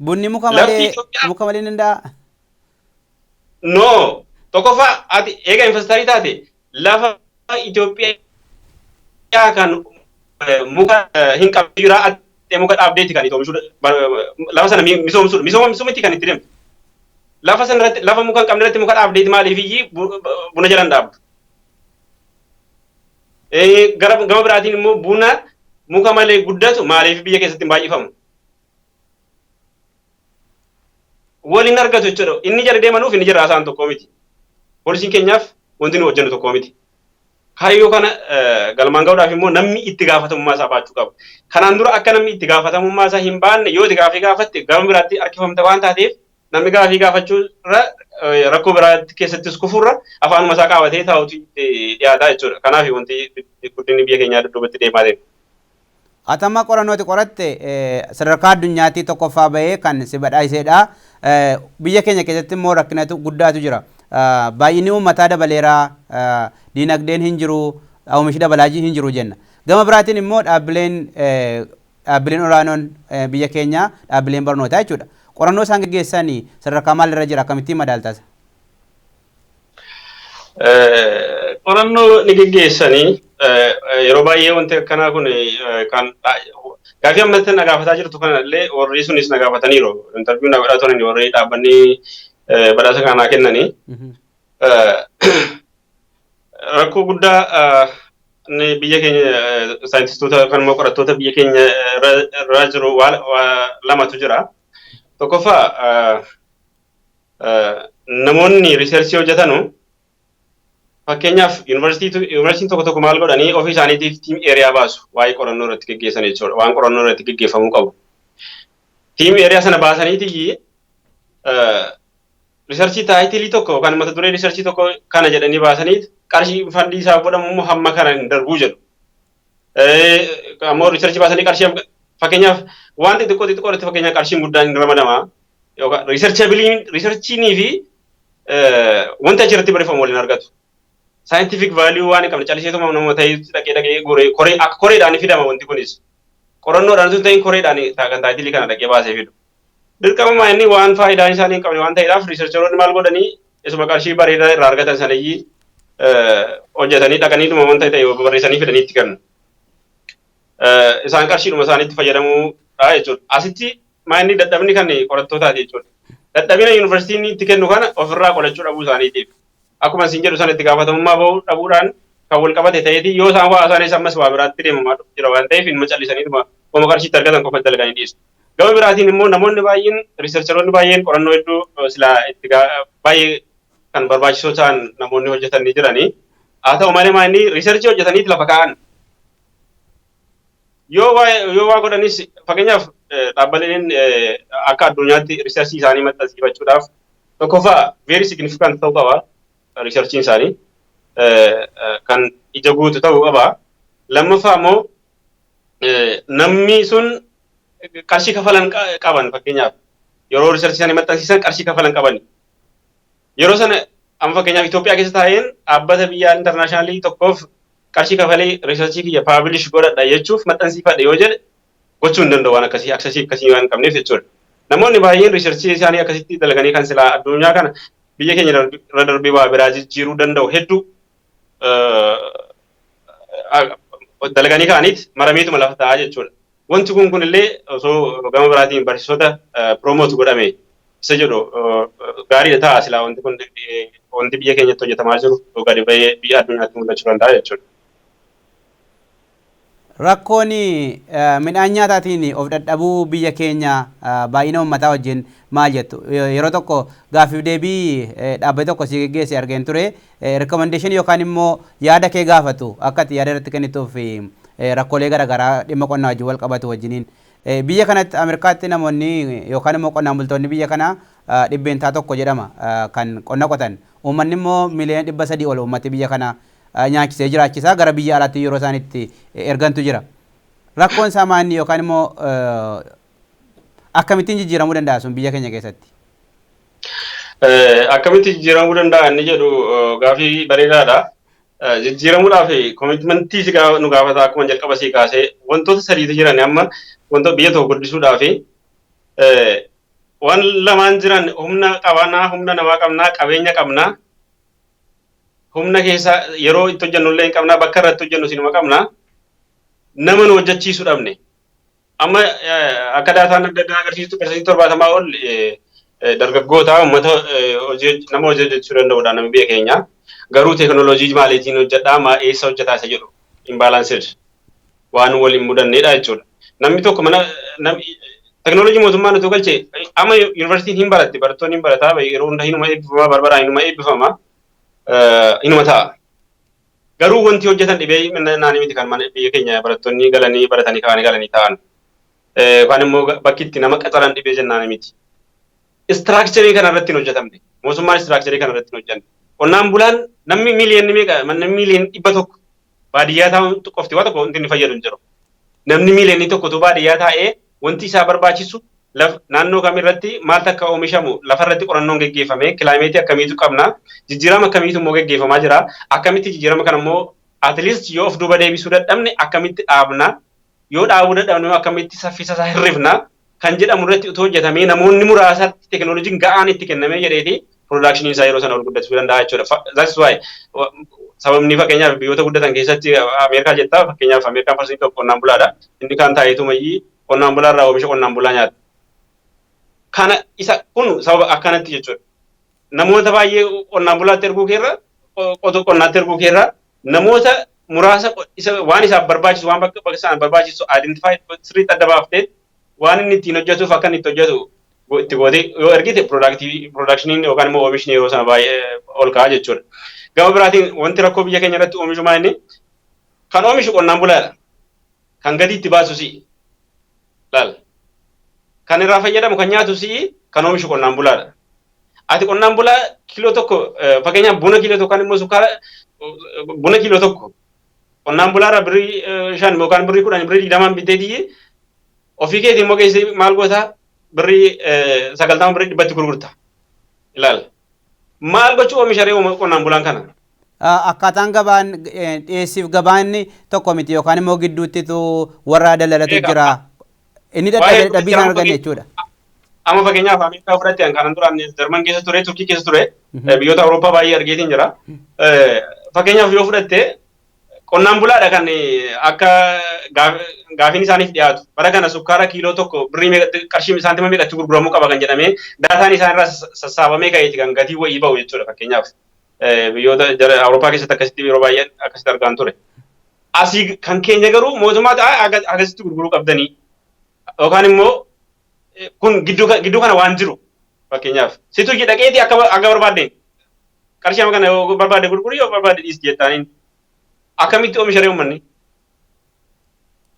Bunni muka malee danda'a? No. Tokkoffaa ati eega investarii taate lafa Itoophiyaa kan muka hin qabdu jira muka dhaabdeetti kan itti oomishu lafa sana misoomsuutti kan itti deemtu. Lafa sana irratti lafa muka hin qabne irratti muka dhaabdeetti maaliif iyyii buna jalan dhaabdu. Gama biraatiin immoo buna muka malee guddatu maaliif biyya keessatti hin baay'ifamu. Waliin argatu jechuudha. Inni jala deemanuuf inni jala haasaan tokkoo miti. Poolisiin keenyaaf wanti nu hojjennu tokkoo miti. Kaayyoo kana galmaan ga'uudhaaf immoo namni itti gaafatamummaa isaa baachuu qaba. Kanaan dura akka namni itti gaafatamummaa isaa hin baanne yoo itti gaafii gaafatte gama biraatti harkifamta waan taateef namni gaafii gaafachuurra rakkoo biraatti keessattis kufuurra afaanuma isaa qabatee taa'utu dhiyaataa jechuudha. Kanaaf wanti guddinni biyya keenyaa dudduubatti deemaa deema. Atamma qorannooti qoratte sadarkaa addunyaatti tokkoffaa bahee kan si badhaayiseedha. Biyya keenya keessatti immoo rakkinatu guddaatu jira. Baay'inni uummataa dabaleera, diinagdeen hin jiru, oomishi dabalaa hin jiru jenna. Gama biraatiin immoo dhaabbileen olaanoon biyya keenyaa dhaabbileen barnootaa jechuudha. Qorannoo isaan gaggeessanii sadarkaa maalirra jira akkamittiin madaaltasa? Qorannoo ni gaggeessanii yeroo baay'ee wanti akkanaa kun kan gaafii ammatti na gaafataa jirtu kanallee warri sunis na gaafataniiru. Interviiyuu na godhatanii warri dhaabbanni badhaasa kanaa kennanii rakkoo guddaa biyya keenya saayintistoota kan immoo qorattoota biyya keenya irra jiru lamatu jira. Tokkoffaa namoonni riiserchii hojjetanu fakkeenyaaf yuunivarsiitiin tokko maal godhanii ofii isaaniitiif tiim eeriyaa baasu waa'ee qorannoo irratti gaggeessan jechuudha. Waan qorannoo irratti gaggeeffamuu qabu. Tiim eeriyaa sana baasaniiti riiserchii taayitilii tokko yookaan mata duree riiserchii tokko kana jedhanii baasanii qarshii fandii isaaf godhamu immoo hamma kana hin darbuu jedhu. Ammoo riiserchii baasanii qarshii fakkeenyaaf waan xixiqqoo irratti fakkeenyaaf qarshiin guddaan hin ramadamaa yookaan riiserchiinii fi wanta achirratti barreeffamu waliin argatu. Scientific value waan qabne calliseetuma namoota dhaqee koree akka koreedhaan fidama wanti kunis. Qorannoodhaan sun ta'in koreedhaan kan taayitilii kana dhaqee baasee fidu. Dirqama inni waan faayidaan isaanii hin qabne waan ta'eedhaaf riisarcheroonni maal godhanii isuma qarshii bareedaa irraa argatan sanayyii hojjetanii dhaqanii dhuma wanta ta'e barreessanii fidanii itti kennu. Isaan qarshiidhuma isaaniitti fayyadamuudha jechuudha. Asitti maayinni dadhabni kan qorattootaati jechuudha. Dadhabina yuunivarsiitiin itti kennu kana ofirraa qolachuu dhabuu isaaniitiif. Akkuma isin jedhu sana itti gaafatamummaa bahuu dhabuudhaan kan wal qabate ta'eeti yoo isaan waa isaanis ammas waa biraatti deemamaa jira waan ta'eef hin callisaniituma oma qarshiitti argatan qofa dalaganii dhiyeessu. Gama biraatiin immoo namoonni baay'een riisarcheroonni baay'een qorannoo hedduu silaa itti baay'ee kan barbaachisoo ta'an namoonni hojjetan ni jiranii. Haa ta'u malee maayinni riisarchii hojjetaniiti lafa kaa'an. Yoo waa godhanis fakkeenyaaf dhaabbileen akka addunyaatti riisarchii isaanii maxxansiifachuudhaaf tokkoffaa very significant ta'uu qaba riisarchiin isaanii kan ija guutu ta'uu qaba. Lammaffaa immoo namni sun qarshii kafalan qaban fakkeenyaaf yeroo riisarchii isaanii maxxansiisan qarshii kafalan qaban. Yeroo sana amma fakkeenyaaf Itoophiyaa keessa taa'een dhaabbata biyyaa intarnaashinaallii tokkoof qarshii kafalee riisarchii kiyya paablish godhadha jechuuf maxxansiifadha yoo jedhe gochuu hin danda'u waan akkasii aksesii akkasii waan hin qabneef jechuudha. Namoonni baay'een riisarchii isaanii akkasitti dalaganii kan silaa addunyaa kana biyya keenya irra darbee waa biraa jijjiiruu danda'u hedduu dalaganii ka'aniiti marameetuma lafa ta'aa jechuudha. Wanti kun illee osoo gama biraatiin barsiisota promoot godhame isa jedhu gaariidha ta'a silaa wanti kun wanti biyya keenyatti hojjetamaa jiru gadi bahee biyya addunyaatti mul'achuu danda'a jechuudha. Rakkoon midhaan nyaataatiin of dadhabuu biyya keenya baay'ina uummataa wajjin maal jettu? Yeroo tokko gaaffiif deebii dhaabbatni tokko si geggeesse argeen ture. Rekomendeeshinii yookaan immoo yaada kee gaafatu akka ati yaada irratti kennituuf rakkoolee garaagaraa dhimma qonnaa wajjin wal qabatu wajjiniin. Biyya kanatti Ameerikaatti namoonni yookaan immoo qonnaan bultoonni biyya kanaa dhibbeentaa tokko jedhama kan qonna qotan. Uummanni immoo miliyoona 300 ol uummati biyya kanaa nyaachisee jiraachisaa gara biyya alaatti yeroo isaan itti ergantu jira. Rakkoon isaa maanni yookaan immoo akkamittiin jijjiiramuu danda'a sun biyya keenya keessatti? Akkamitti jijjiiramuu danda'a inni jedhu gaaffii bareedaadha. Jijjiiramuudhaaf komitmentii nu gaafata akkuma jalqaba sii kaasee wantoota sadiitu jiran amma wantoota biyya tokko guddisuudhaaf waan lamaan jiran humna qabanaa humna namaa qabnaa qabeenya qabnaa. Humna keessa yeroo itti hojjennu illee hin qabnaa bakka irratti hojjennu sinuma qabnaa nama nu hojjechiisuu dhabne. Amma akka daataan adda addaa agarsiistu persentii 70 ol dargaggoota uummata nama hojjechuu danda'udha namni biyya keenya. Garuu teekinooloojii maaliitiin hojjedhaa eessa hojjetaa isa jedhu imbaalaanseed waan waliin mudanneedha jechuudha. Namni tokko teekinooloojii mootummaan utuu galchee amma yuunivarsiitiin hin baratti barattoonni hin barataa yeroo hunda hinuma eebbifamaa barbaraan hinuma eebbifamaa. Inuma ta'a. Garuu wanti hojjetan dhibee naannoo miti kan biyya keenya barattoonni galanii baratanii kaanii galanii ta'an. Yookaan immoo bakki itti nama qaxaran dhibee jennaan miti. Istiraakcharii kana irratti hin hojjetamne. Mootummaan istiraakcharii kana irratti hin hojjenne. Qonnaan bulaan namni miiliyoonni meeqa namni miiliyoonni 100 baadiyyaa taa'uun qofti waa tokko wanti inni fayyadu hin jiru. Namni miiliyoonni tokkotu baadiyyaa taa'ee wanti isaa barbaachisu naannoo kamirratti maal akka oomishamu lafarratti qorannoon geggeeffame kilaameetii akkamiitu qabna jijjiirama akkamiitu immoo geggeeffamaa jira akkamitti jijjiirama kana immoo at least yoo of duuba deebisuu dadhabne akkamitti dhaabna yoo dhaabuu dadhabne akkamitti saffisa isaa hirrifna kan jedhamu irratti utoo hojjetamee namoonni muraasatti teekinooloojiin ga'aan itti kennamee jedheeti production isaa yeroo sana ol guddachuu danda'a jechuudha. That's why sababni fakkeenyaaf biyyoota guddatan keessatti Ameerikaa jettaa fakkeenyaaf Ameerikaan persentii tokko qonnaan bulaadha inni kaan taa'eetu mayyii qonnaan bulaa irraa oomisha qonnaan bulaa nyaata. Kana isa kun sababa akkanatti jechuudha. Namoota baay'ee qonnaan bulaatti erguu keerra qotuu qonnaatti erguu keerra namoota muraasa waan isaaf barbaachisu waan bakka isaan barbaachisu identify sirriitti adda baaftee waan inni ittiin hojjetuuf akka inni itti hojjetu itti gootee yoo ergite productioniin yookaan immoo oomishni yeroo sana baay'ee ol ka'a jechuudha. Gama biraatiin wanti rakkoo biyya keenya irratti oomishumaa inni kan oomishu qonnaan bulaadha. Kan gadi itti baasu si laal. Kan irraa fayyadamu kan nyaatu si kan oomishu qonnaan bulaadha. Ati qonnaan bulaa kiiloo tokko fakkeenyaaf buna kiiloo tokko kan immoo sukkaara buna kiiloo tokko qonnaan bulaarraa birrii 5 yookaan birrii 10 birrii 20 biteetii ofii keetii immoo keessi maal gootaa birrii 90 birrii 100 gurgurta. Ilaala. Maal gochuu oomishaalee qonnaan bulaan kana? Akkaataan gabaan dhiyeessiif gabaan tokko miti yookaan immoo gidduuttitu warra daldalatu jira. Inni dadhabbii isaan arganne jechuudha. Amma fakkeenyaaf Ameerikaa fudhatte kanan duraan Jarman keessa ture, Turkii keessa ture, biyyoota Awurooppaa baay'ee argeetiin jira. Fakkeenyaaf yoo fudhatte qonnaan bulaadha kan akka gaafiin isaaniif dhiyaatu. Bara kana sukkaara kiiloo tokko birrii qarshii saantima meeqatti gurguramuu qaba kan jedhamee daataan isaan irraa sassaabamee ka'eeti kan gatii wayii ba'u jechuudha fakkeenyaaf. Biyyoota Awurooppaa keessatti akkasitti yeroo baay'ee akkasitti argaan ture. Asii kan keenya garuu mootummaa akkasitti gurguruu qabdanii yookaan immoo kun gidduu kana waan jiru fakkeenyaaf situ dhaqeeti akka barbaadde qarshii amma kana barbaadde gurgurii yoo barbaadde dhiis jettaaniin akkamitti oomishaalee uummanni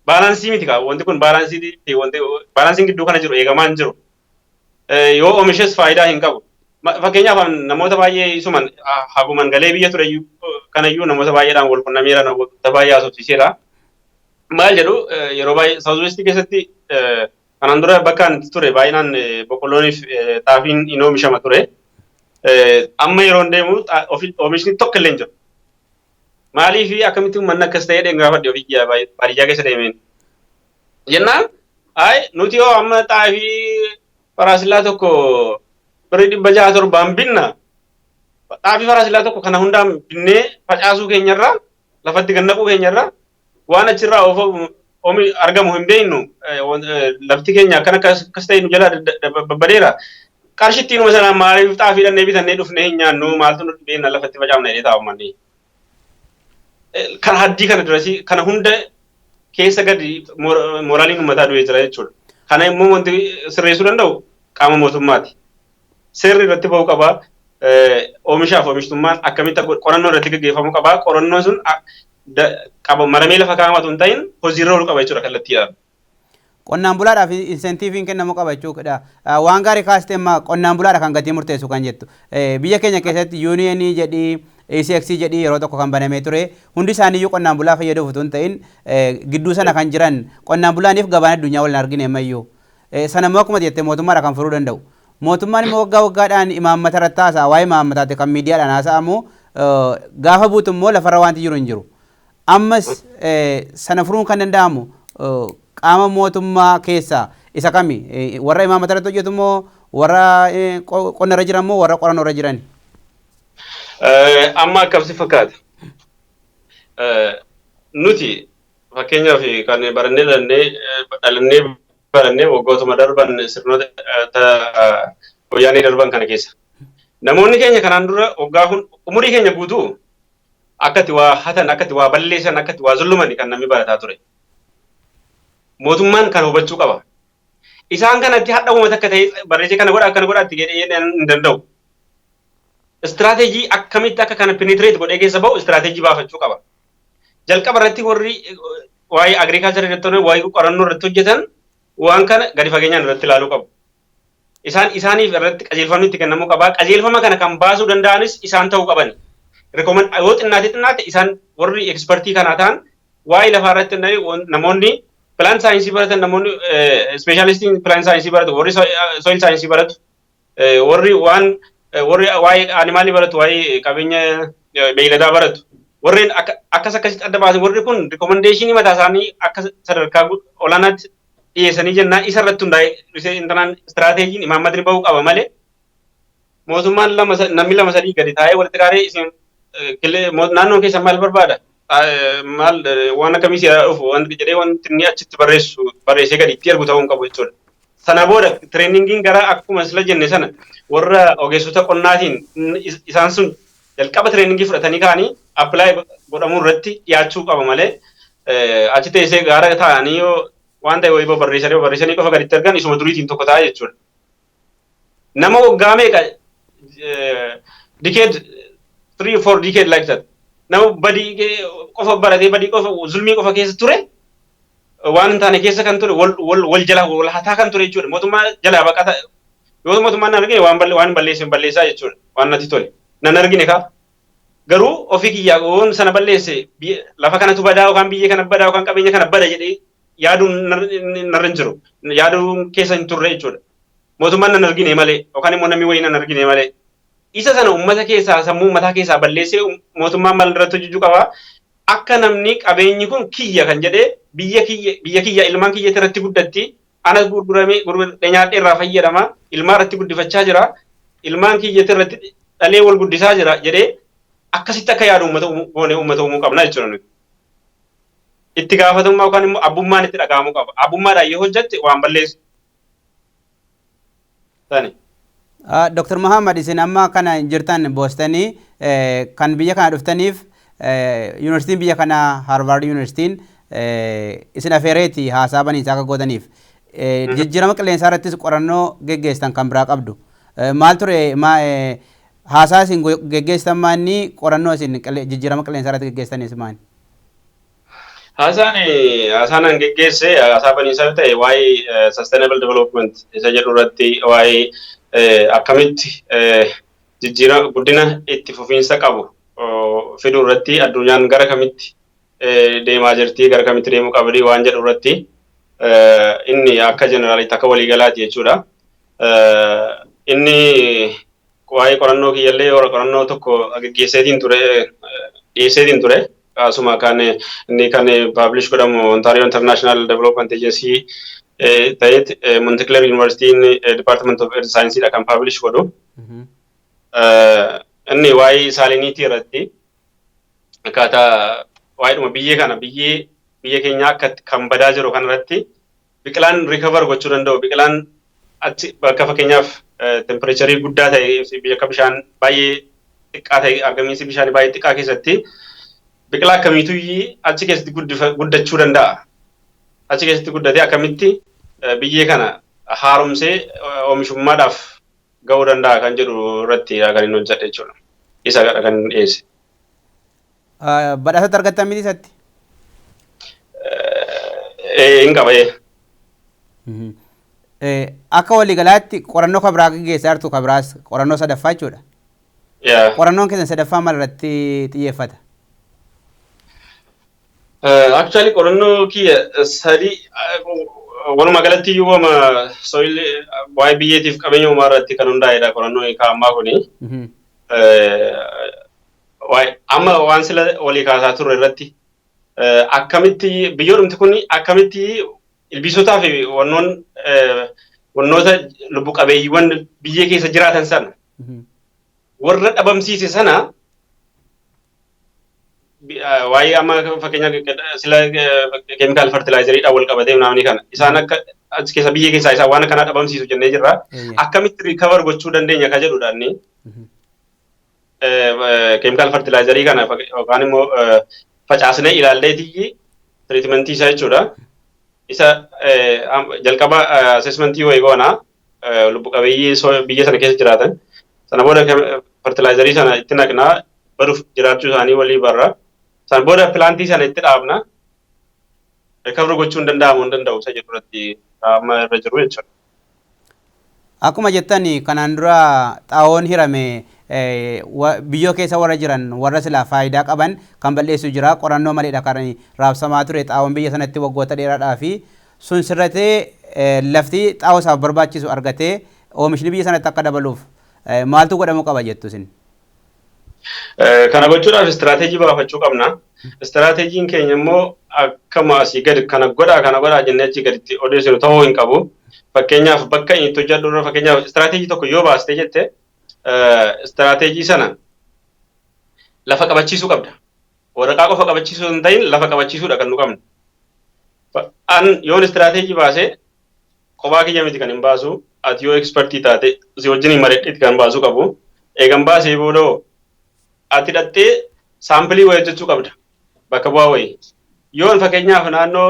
baalaansii miti kaa wanti kun baalaansiin gidduu kana jiru eegamaa hin jiru yoo oomishes faayidaa hin qabu. Fakkeenyaaf namoota baay'ee isuman haguman galee biyya ture kanayyuu namoota baay'eedhaan wal quunnameera namoota baay'ee haasofsiiseera. Maal jedhu yeroo baay'ee Saawuzwestii keessatti kanaan dura bakka ture baay'inaan boqqollooniif xaafiin hin oomishama ture. Amma yeroo deemu oomishni tokko illee hin jiru. Maaliif akkamitti uummanni akkas ta'ee gaafadhe ofii baadiyyaa keessa deemeen. Jennaan nuti yoo amma xaafii faraasillaa tokko birrii 607 binna xaafii faraasillaa tokko kana hundaan binnee facaasuu keenyarraa lafatti gannaquu keenyarraa waan achirraa argamu hin beeknu lafti keenya akkan akkas ta'e nu jala babbadeera. Qarshittiin uma sanaan maaliif xaafii dhannee bitannee dhufnee hin nyaannu maaltu nu beekna lafatti facaafna jedhee taa'u manni. Kan haddii kana durasii kana hunda keessa gadi moraaliin uummataa du'ee jira jechuudha. Kana immoo wanti sirreessuu danda'u qaama mootummaati. Seerri irratti bahuu qabaa. Oomishaaf oomishtummaan akkamitti qorannoo irratti gaggeeffamuu qabaa. Qorannoon sun maramee lafa kaa'amatu hin ta'in hojiirra ooluu qaba jechuudha kallattiidhaan. Qonnaan bulaadhaaf insentiiviin kennamuu qaba jechuudha. Waan gaarii kaastee amma qonnaan bulaadha kan gatii murteessu kan jettu. Biyya keenya keessatti yuuniyeenii jedhii ECX jedhii yeroo tokko kan banamee ture hundi isaaniiyyuu qonnaan bulaa fayyadamuuf utuu hin ta'in gidduu sana kan jiran qonnaan bulaaniif gabaan addunyaa wal hin argine ammayyuu. Sana immoo akkuma jettee mootummaadha kan furuu danda'u. Mootummaan immoo waggaa waggaadhaan imaammata irratti haasa'a waa'ee imaammataatti kan miidiyaadhaan haasa'amu gaafa buutu immoo lafarra wanti jiru hin jiru. Ammas sana furuun kan danda'amu qaama mootummaa keessaa isa kami warra imaammata irratti hojjetu immoo warra qonna irra jiran immoo warra qorannoo irra jiran. Amma akkamitti fakkaata? Nuti fakkeenyaaf kan dhalannee barannee waggootuma darban sirnoota wayyaanee darban kana keessa. Namoonni keenya kanaan dura waggaa umurii keenya guutuu akkatti waa hatan, akkatti waa balleessan, akkatti waa zulluman kan namni barataa ture. Mootummaan kan hubachuu qaba. Isaan kanatti hadha uummata akka ta'e barreessee kana godhaatti jedhee hin danda'u. Istiraatejii akkamitti akka kana penetrate godhee keessa bahu istiraatejii baafachuu qaba. Jalqaba irratti warri waa'ee agriikaalcharii irratti waa'ee qorannoo irratti hojjetan waan kana gadi fageenyaan irratti ilaaluu qabu. Isaaniif irratti qajeelfamni itti kennamuu qaba. Qajeelfama kana kan baasuu danda'anis isaan ta'uu qaban. Yoo xinnaate isaan warri ekspertii kanaa ta'an waa'ee lafaa irratti namoonni pilaan saayinsii baratan namoonni ispeeshaalistiin pilaan saayinsii baratu warri soil saayinsii baratu warri waa'ee animaalii baratu waa'ee qabeenya beeyladaa baratu warreen akkasitti adda baasan warri kun rikomendeeshinii mataa isaanii akka sadarkaa olaanaatti dhiyeessanii jennaan isa irratti hundaa'ee intanaan istiraateejiin imaammatni bahuu qaba malee mootummaan namni lama sadii gadi taa'ee walitti qaaree isin naannoon keessa maal barbaada? Maal waan akkamii si'aa dhufu wanti jedhee wanti inni achitti barreessee gadi itti ergu ta'uu hin qabu jechuudha. Sana booda tireeningiin gara akkuma sila jenne sana warra ogeessota qonnaatiin isaan sun jalqaba tireeningii fudhatanii ka'anii appilaayi godhamuu irratti dhiyaachuu qaba malee achi teessee gaara taa'anii yoo waan ta'e wayii barreessanii qofa gaditti argan isuma duriitiin tokko ta'a jechuudha. Nama waggaa meeqa decade 3 or 4 decade like that nama badii qofa baratee badii qofa zulmii qofa keessa ture waan hin taane keessa kan ture wal jala wal hataa kan ture jechuudha. Mootummaa jalaa baqata yoo mootummaan nan argine waan balleessaa jechuudha. Waan natti tole nan argine kaa garuu ofii kiyyaa oon sana balleesse lafa kanatu badaa yookaan biyya kana badaa yookaan qabeenya kana bada jedhee yaaduun narra hin jiru. Yaaduun keessa hin turre jechuudha. Mootummaan nan argine malee yookaan immoo namni wayii nan argine malee isa sana uummata keessaa sammuu uummataa keessaa balleessee mootummaan maal irratti hojjechuu qaba akka namni qabeenyi kun kiyya kan jedhee biyya kiyya ilmaan kiyya irratti guddatti anas gurguramee nyaadhee irraa fayyadama ilmaan irratti guddifachaa jira ilmaan kiyya irratti dhalee wal guddisaa jira jedhee akkasitti akka yaadu uummata uumuu qabna jechuudha. Itti gaafatamummaa yookaan immoo abbummaan itti dhaga'amuu qaba. Abbummaadhaan yoo hojjette waan balleessu. Dr. Mahammad isin amma kana jirtan boostanii kan biyya kana dhuftaniif yuunivarsiitiin biyya kana Harvard yuunivarsiitiin isin afeereeti haasaa banii isaa akka gootaniif jijjiirama qilleensaa irrattis qorannoo geggeessitan kan biraa qabdu. Maal ture haasaa isin geggeessitan maanni qorannoo isin jijjiirama qilleensaa irratti geggeessitanis maani? Haasaan an geggeesse haasaa baniisaa ta'e waa'ee sustainable development isa jedhu irratti waa'ee akkamitti jijjiirama guddina itti fufiinsa qabu fiduu irratti addunyaan gara kamitti deemaa jirti gara kamitti deemuu qabdi waan jedhu irratti inni akka jeneraalitti akka waliigalaati jechuudha. Inni waa'ee qorannoo kiyyallee qorannoo tokko geggeesseetiin ture. Asuma kan inni kan publish godhamu Ontario International Development Agency ta'et Montclair University Department of Earth Science dha kan publish godhu. Inni waa'ee saaliniitii irratti akkaataa waa'eedhuma biyya keenya akka kan badaa jiru kan irratti biqilaan recover gochuu danda'u biqilaan achi bakka fakkeenyaaf temperaturii guddaa ta'e biyya akka bishaan baay'ee xiqqaa ta'e argamiinsi bishaan baay'ee xiqqaa keessatti biqilaa akkamiitu achi keessatti guddachuu danda'a. Achi keessatti guddatee akkamitti biyyee kana haaromsee oomishummaadhaaf ga'uu danda'a kan jedhu irratti kan inni hojjedhe jechuudha. Isa kan dhiyeesse. Badhaasatti argattan miti isatti? Hin qabee. Akka waliigalaatti qorannoo kan biraa geggeessaa jirtu kan biraas qorannoo sadaffaa jechuudha. Qorannoon keessan sadaffaa maal irratti xiyyeeffata? Actually qorannoo kiyya sadii walumaa galatti iyyuu waa'ee biyyeetiif qabeenya uumaa irratti kan hundaa'edha qorannoo ammaa kuni. Amma waan sila walii kaasaa turre irratti akkamitti biyyoodhumti kun akkamitti ilbiisotaa fi wannoota lubbu qabeeyyiiwwan biyyee keessa jiraatan sana warra dhabamsiise sana waa'ee amma fakkeenya sila keemikaal fertilaayizerii wal qabatee namni kana isaan akka achi keessa biyyee keessaa isaan waan kana dhabamsiisu jennee jirra. Akkamitti rikavar gochuu dandeenya ka jedhudha inni keemikaal fertilaayizerii kana yookaan immoo facaasnee ilaalleetii tiriitimentii isaa jechuudha. Isa jalqaba assessmentii wayii goona lubbu qabeeyyii biyya sana keessa jiraatan sana booda fertilaayizerii sana itti naqnaa baduuf jiraachuu isaanii walii barra. San booda pilaantii sana itti dhaabna recover gochuu hin danda'u isa jedhu irratti amma irra jiru jechuudha. Akkuma jettan kanaan dura xaawoon hirame biyyoo keessa warra jiran warra silaa faayidaa qaban kan balleessu jira qorannoo maleedha kan raabsamaa ture xaawoon biyya sanatti waggoota dheeraadhaa fi sun sirratee lafti xaawoo isaaf barbaachisu argatee oomishni biyya sanatti akka dabaluuf maaltu godhamuu qaba jettu isin? Kana gochuudhaaf istiraatejii baafachuu qabna. Istiraatejiin keenya immoo akkama asii gadi kana godhaa jennee achii gaditti odeessinu ta'uu hin qabu. Fakkeenyaaf bakka inni itti hojjedhu irra fakkeenyaaf istiraatejii tokko yoo baastee jette istiraatejii sana lafa qabachiisuu qabda. Waraqaa qofa qabachiisuu hin ta'in lafa qabachiisuudha kan nu qabnu. Yoon istiraatejii baasee kophaa kiyya miti kan hin baasu ati yoo ekspertii taate si wajjin mareedhiitti kan baasuu qabu. Eegan baasee boodoo ati dhattee saampilii wayii hojjechuu qabda bakka bu'aa wayii. Yoon fakkeenyaaf naannoo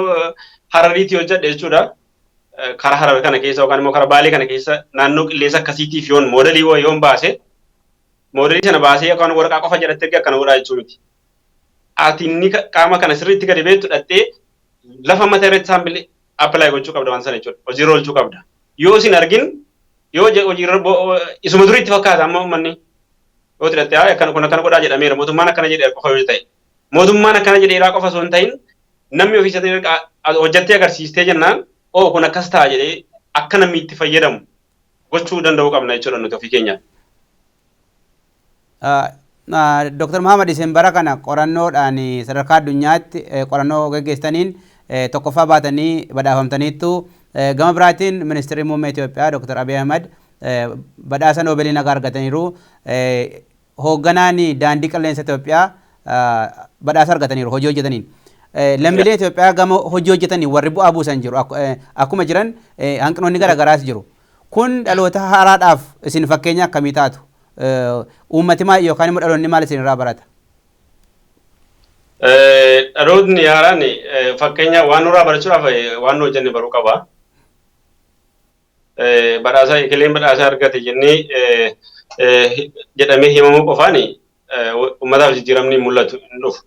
Harariitti hojjedhe jechuudha. Karaa Harar kana keessa yookaan immoo karaa Baalee kana keessa naannoo qilleensa akkasiitiif yoon moodelii wayii yoon baase moodelii sana baasee yookaan waraqaa qofa jedhattee akkana godhaa jechuu miti. Ati inni qaama kana sirriitti gadi beektu dhattee lafa mataa irratti saampilii appilaayi gochuu qabda waan sana jechuudha. Hojiirra oolchuu qabda. Yoo isin argin yoo hojiirra isuma duriitti fakkaata amma uummanni. Yoo tidhatte akkana godhaa jedhameera mootummaan akkana jedhee qofa yoo ta'e mootummaan akkana jedheeraa qofa osoo hin ta'in namni ofii isaanii hojjettee agarsiistee jennaan kun akkas ta'a jedhee akka namni itti fayyadamu gochuu danda'uu qabna jechuudha nuti ofii keenya. Dr. Mahammad isin bara kana qorannoodhaan sadarkaa addunyaatti qorannoo gaggeessitaniin tokkoffaa baatanii badhaafamtaniittu gama biraatiin ministeerri muummee Itoophiyaa Dr. Abiy Ahmed badhaasa Noobeelii nagaa argataniiru. Hoogganaan daandii qilleensa Itoophiyaa badhaasa argataniiru hojii hojjetaniin. Lammiileen Itoophiyaa gama hojii hojjetanii warri bu'aa buusan jiru akkuma jiran hanqinoonni garaagaraas jiru. Kun dhaloota haaraadhaaf isin fakkeenya akkamii taatu? Uummati maal yookaan immoo dhaloonni maal isin irraa barata? Dhaloonni haaraan fakkeenya waan nurraa barachuudhaaf waan nu hojjenne baruu qaba. Badhaasa ekeleen badhaasa argate jennee jedhamee himamuu qofaan uummataaf jijjiiramni mul'atu hin dhufu.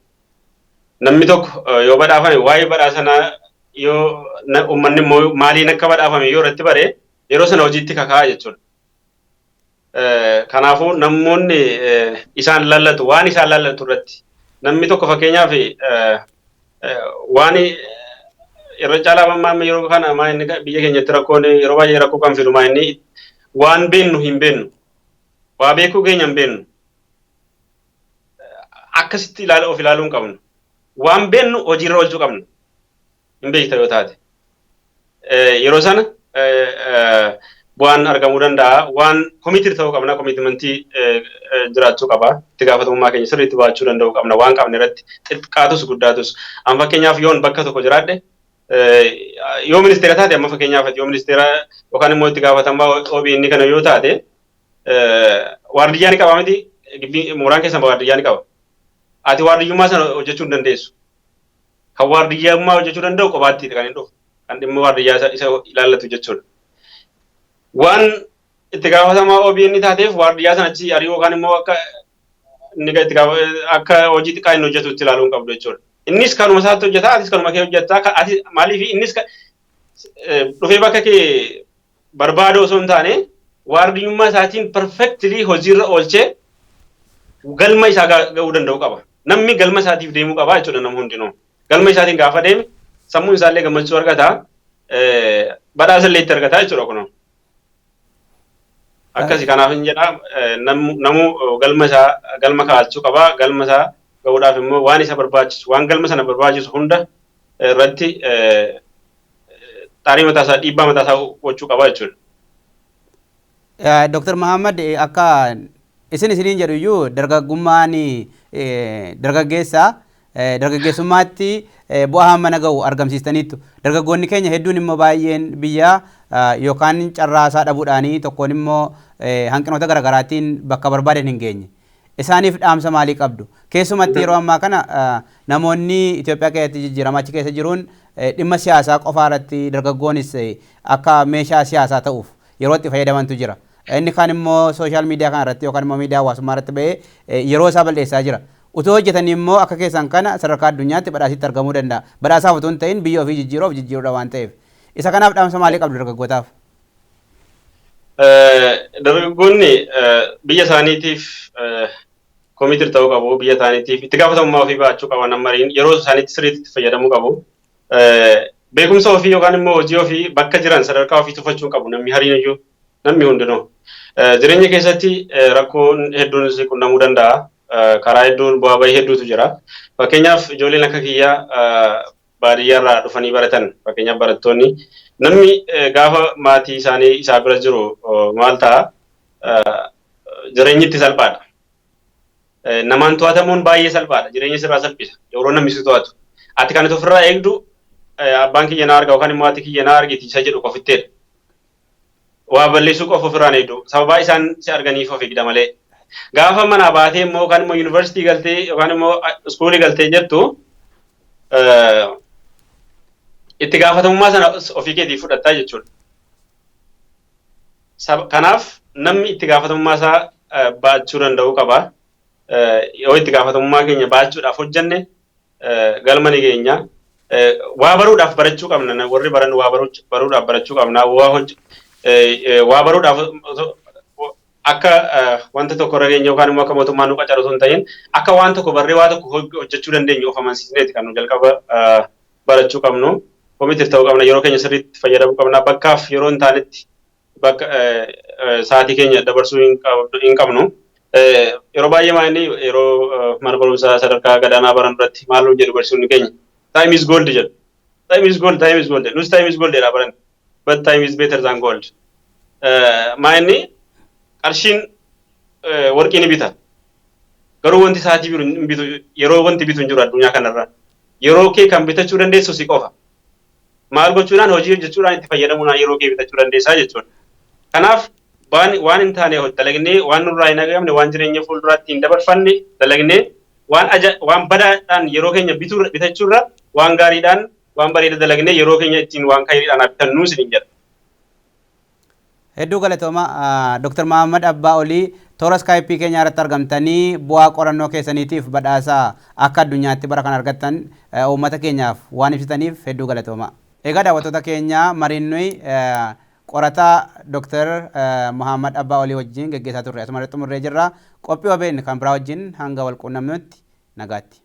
Namni tokko yoo badhaafame waa'ee badhaasanaa yoo uummanni immoo maaliin akka badhaafame yoo irratti bare yeroo sana hojiitti kakaa'a jechuudha. Kanaafuu namoonni isaan lallatu waan isaan lallatu irratti namni tokko fakkeenyaaf waan irra caalaa mammaa yeroo kana biyya keenyatti rakkoon yeroo baay'ee rakkoo kan fidu inni waan beennu hin beennu waa beekuu keenya hin beennu akkasitti of ilaaluu hin qabnu waan beennu hojiirra oolchuu qabnu hin beekta yoo taate yeroo sana bu'aan argamuu danda'a waan komitii ta'uu qabna komitimentii jiraachuu qaba itti gaafatamummaa keenya sirriitti baachuu danda'uu qabna waan qabne irratti xiqqaatus guddaatus amma fakkeenyaaf yoon bakka tokko jiraadhe yoo ministeera taate amma fakkeenyaaf yoo ministeera yookaan immoo itti gaafatamaa OBN kana yoo taate waardiyyaa ni qaba miti mooraan keessan waardiyyaa ni qaba ati waardiyyummaa sana hojjechuu hin dandeessu kan waardiyyummaa hojjechuu danda'u qobaatti kan hin dhufu kan dhimma waardiyyaa isa ilaallatu jechuudha. Waan itti gaafatamaa OBN taateef waardiyyaa sanachi ari'uu yookaan immoo akka hojii xiqqaa inni hojjetu itti ilaaluu hin qabdu jechuudha. Innis kanuma isaatti hojjeta, atis kanuma kee hojjeta. Maaliif innis dhufee bakka kee barbaadu osoo hin taane waardiyyummaa isaatiin perfectly hojiirra oolchee galma isaa ga'uu danda'u qaba. Namni galma isaatiif deemuu qaba jechuudha nama hundinuu. Galma isaatiin gaafa deeme sammuun isaallee gammachuu argata. Badhaasa illee itti argata jechuudha kunoo. Akkasi kanaaf hin jedha namuu galma kaa'achuu qaba galma isaa ga'uudhaaf immoo waan isa barbaachisu waan galma sana barbaachisu hunda irratti xaarii mataasaa dhiibbaa mataasaa gochuu qaba jechuudha. Dr. Mahammad akka isiniin jedhu iyyuu dargaggummaan dargaggeessummaatti bu'aa hammana ga'u argamsiistaniittu. Dargaggoonni keenya hedduun immoo baay'een biyya yookaan carraasaa dhabuudhaanii tokkoon immoo hanqinoota garaagaraatiin bakka barbaadan hin geenye. Isaaniif dhaamsa maalii qabdu? Keessumatti yeroo ammaa kana namoonni Itoophiyaa keessatti jijjiiramaa achi keessa jiruun dhimma siyaasaa qofaa irratti dargaggoonis akka meeshaa siyaasaa ta'uuf yeroo itti fayyadamantu jira. Inni kaan immoo sooshaal miidiyaa kana irratti yookaan immoo miidiyaa hawaasummaa irratti ba'ee yeroo isaa balleessaa jira. Utoo hojjetanii immoo akka keessan kana sadarkaa addunyaatti badhaasitti argamuu danda'a. Badhaasaaf utuu hin ta'in biyya ofii jijjiiruudha waan ta'eef. Isa kanaaf dhaamsa maalii qabdu dargaggootaaf? Dargaggoonni biyya isaaniitiif komitii ta'uu qabu. Biyya isaaniitiif itti gaafatamummaa ofii baachuu qaban ammariin yeroo isaaniitti sirriitti fayyadamuu qabu. Beekumsa ofii yookaan immoo hojii ofii bakka jiran sadarkaa ofii tuffachuu qabu namni hariinayyuu namni hundinuu. Jireenya keessatti rakkoon hedduun qunnamuu danda'a. Karaa hedduun bu'aa bahii hedduutu jira. Fakkeenyaaf ijoolleen akka kiyyaa baadiyyaarraa dhufanii baratan fakkeenyaaf barattoonni namni gaafa maatii isaanii isaa bira jiru maal ta'a jireenyi itti salphaadha. Namaan to'atamuun baay'ee salphaadha. Jireenya sirraa salphisa. Yeroo namni si to'atu. Ati kan ofirraa eegdu abbaan kiyya na arga yookaan immoo ati kiyya na argiti isa jedhu qofitteedha. Waa balleessuu qofa ofirraan eegdu. Sababaa isaan si arganiif of eegda malee. Gaafa manaa baatee immoo yookaan immoo yuunivarsiitii galtee yookaan immoo iskuulii galtee jettu itti gaafatamummaa sana ofii keetiif fudhattaa jechuudha. Kanaaf namni itti gaafatamummaa isaa baachuu danda'uu qaba. Yoo itti gaafatamummaa keenya baachuudhaaf hojjenne galma ni geenya. Waa baruudhaaf barachuu qabna. Warri baran waa baruudhaaf barachuu qabna. Waa baruudhaaf akka wanta tokko irra geenye yookaan immoo akka mootummaan nu qacaru osoo hin ta'in akka waan tokko barree waa tokko hojjechuu dandeenyu of amansiisneeti kan nu jalqaba barachuu qabnu. Komitii ta'uu qabna. Yeroo keenya sirriitti fayyadamuu qabna. Bakkaaf yeroo hin taanetti bakka sa'aatii keenya dabarsuu hin qabnu. Yeroo baay'ee maanni yeroo mana barumsaa sadarkaa gadaanaa baran irratti maaloo jedhu barsiisonni keenya time is gold jedhu. Time is gold, time is gold. Nus time is gold jedha baran. But time is better than gold. Maanni qarshiin warqii ni bita. Garuu wanti sa'aatii bitu yeroo wanti bitu hin jiru addunyaa kanarra. Yeroo kee kan bitachuu dandeessu si qofa. Maal gochuudhaan hojii hojjechuudhaan itti fayyadamuudhaan yeroo kee bitachuu dandeessaa jechuudha. Kanaaf waan hin taane dalagnee waan nurraa hin argamne waan jireenya fuulduraatti hin dabarfanne dalagnee waan badaadhaan yeroo keenya bitachuurra waan gaariidhaan waan bareeda dalagnee yeroo keenya ittiin waan gaariidhaan bitannuu isin jedha. Hedduu galatooma Dr. Mahammad Abbaa Olii toora Skype keenya irratti argamtanii bu'aa qorannoo keessaniitiif badhaasaa akka addunyaatti bara kan argattan uummata keenyaaf waan ibsitaniif hedduu galatooma. Egaa daawwattoota keenya mariin nuyi qorataa Dr. Mahammad Abbaa Olii wajjin gaggeessaa turre asuma irratti xumurree jirra. Qophii OBN kan biraa wajjin hanga wal quunnamnutti nagaatti.